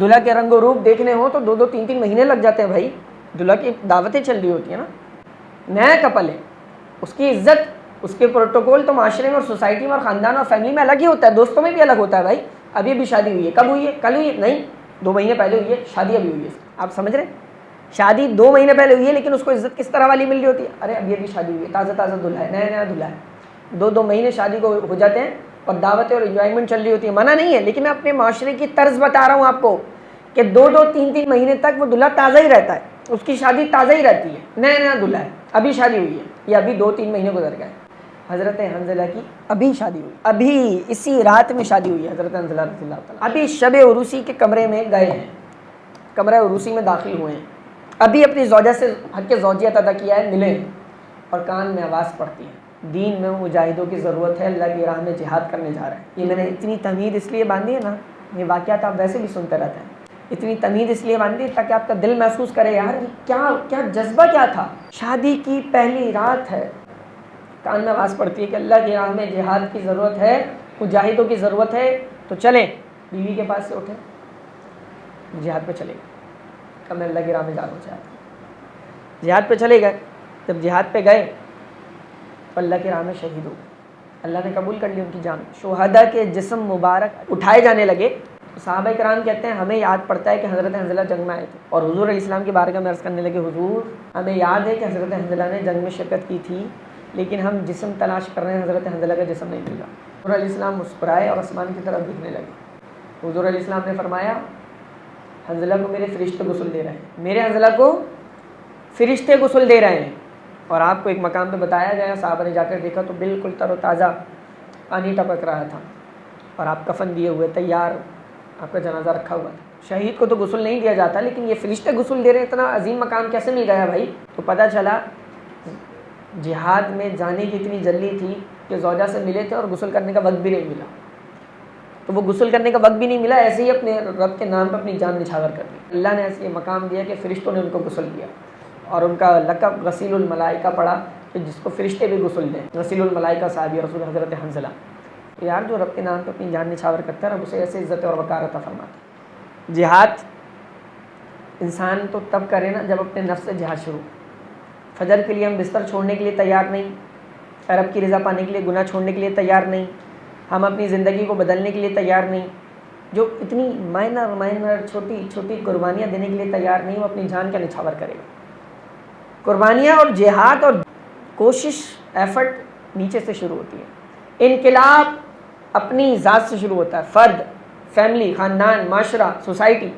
دلہا کے رنگ و روپ دیکھنے ہوں تو 2-3 مہینے لگ جاتے ہیں بھائی. دلہا کی دعوتیں چل رہی ہوتی ہیں نا, نیا کپل ہے, اس کی عزت, اس کے پروٹوکول تو معاشرے میں اور سوسائٹی میں اور خاندان اور فیملی میں الگ ہی ہوتا ہے, دوستوں میں بھی الگ ہوتا ہے بھائی. ابھی ابھی شادی ہوئی ہے, کب ہوئی ہے؟ کل ہوئی ہے؟ نہیں, 2 مہینے پہلے ہوئی ہے, شادی ابھی ہوئی ہے. آپ سمجھ رہے ہیں, شادی 2 مہینے پہلے ہوئی ہے لیکن اس کو عزت کس طرح والی مل رہی ہوتی ہے؟ ارے ابھی ابھی شادی ہوئی ہے, تازہ تازہ دلہا ہے, نیا نیا دلہا ہے. 2 مہینے شادی کو ہو جاتے ہیں اور دعوتیں اور انجوائمنٹ چل رہی ہوتی ہے. منع نہیں ہے, لیکن میں اپنے معاشرے کی طرز بتا رہا ہوں آپ کو کہ 2-3 مہینے تک وہ دلہا تازہ ہی رہتا ہے, اس کی شادی تازہ ہی رہتی ہے, نیا نیا دلہا ہے, ابھی شادی ہوئی ہے, یا ابھی 2-3 مہینے گزر گئے. حضرت حنظلہ کی ابھی شادی ہوئی, ابھی اسی رات میں شادی ہوئی ہے حضرت حنظلہ رضی اللہ تعالیٰ. ابھی شب عروسی کے کمرے میں گئے ہیں, کمرہ عروسی میں داخل ہوئے ہیں, ابھی اپنی زوجہ سے حق زوجیت ادا کیا ہے, ملے ہیں, اور کان میں آواز پڑتی ہے, دین میں مجاہدوں کی ضرورت ہے, اللہ کی راہ میں جہاد کرنے جا رہے ہیں. یہ میں نے اتنی تمہید اس لیے باندھی ہے نا, یہ واقعات آپ ویسے بھی سنتے رہتے ہیں, اتنی تمہید اس لیے باندھی ہے تاکہ آپ کا دل محسوس کرے یار کیا جذبہ کیا تھا. شادی کی پہلی رات ہے, کان میں آواز پڑتی ہے کہ اللہ کی راہ میں جہاد کی ضرورت ہے, مجاہدوں کی ضرورت ہے, تو چلیں. بیوی کے پاس سے اٹھے, جہاد پہ چلے گئے, کہ میں اللہ کی راہ میں جا رہا ہوں, جہاد پہ چلے گئے. جب جہاد پہ گئے تو اللہ کی راہ میں شہید ہو گئے, اللہ نے قبول کر لی ان کی جان. شہداء کے جسم مبارک اٹھائے جانے لگے. صحابہ کرام کہتے ہیں ہمیں یاد پڑتا ہے کہ حضرت حنظلہ جنگ میں آئے تھے, اور حضور علیہ السلام کی بارگاہ میں عرض کرنے لگے, حضور ہمیں یاد ہے کہ حضرت حنظلہ نے جنگ میں شرکت کی تھی, لیکن ہم جسم تلاش کر رہے ہیں, حضرت حنظلہ کا جسم نہیں ملا. حضور علیہ السلام مسکرائے اور آسمان کی طرف دیکھنے لگے. حضور علیہ السلام نے فرمایا حنظلہ کو میرے فرشتے غسل دے رہے ہیں, میرے حنظلہ کو فرشتے غسل دے رہے ہیں. اور آپ کو ایک مقام پہ بتایا گیا, صحابہ نے جا کر دیکھا تو بالکل تر و تازہ پانی ٹپک رہا تھا, اور آپ کفن دیے ہوئے تیار, آپ کا جنازہ رکھا ہوا تھا. شہید کو تو غسل نہیں دیا جاتا, لیکن یہ فرشتے غسل دے رہے ہیں, اتنا عظیم مقام کیسے مل گیا بھائی؟ تو پتہ چلا جہاد میں جانے کی اتنی جلدی تھی کہ زوجہ سے ملے تھے اور غسل کرنے کا وقت بھی نہیں ملا. تو وہ غسل کرنے کا وقت بھی نہیں ملا, ایسے ہی اپنے رب کے نام پہ اپنی جان نچھاور کر دی. اللہ نے ایسے یہ مقام دیا کہ فرشتوں نے ان کو غسل دیا, اور ان کا لقب غسیل الملائکہ پڑا, کہ جس کو فرشتے بھی غسل دیں. غسیل الملائکہ صحابی رسول حضرت حنظلہ. یار جو رب کے نام پہ اپنی جان نچھاور کرتا ہے, رب اسے ایسے عزت اور وقار عطا فرماتا ہے. جہاد انسان تو تب کرے نا جب اپنے نفس سے جہاد شروع. فجر کے لیے ہم بستر چھوڑنے کے لیے تیار نہیں, رب کی رضا پانے کے لیے گناہ چھوڑنے کے لیے تیار نہیں, ہم اپنی زندگی کو بدلنے کے لیے تیار نہیں, جو اتنی مائنر چھوٹی چھوٹی قربانیاں دینے کے لیے تیار نہیں, وہ اپنی جان کا نچھاور کرے گا. قربانیاں اور جہاد اور کوشش, ایفرٹ نیچے سے شروع ہوتی ہے. انقلاب اپنی ذات سے شروع ہوتا ہے, فرد, فیملی, خاندان, معاشرہ, سوسائٹی.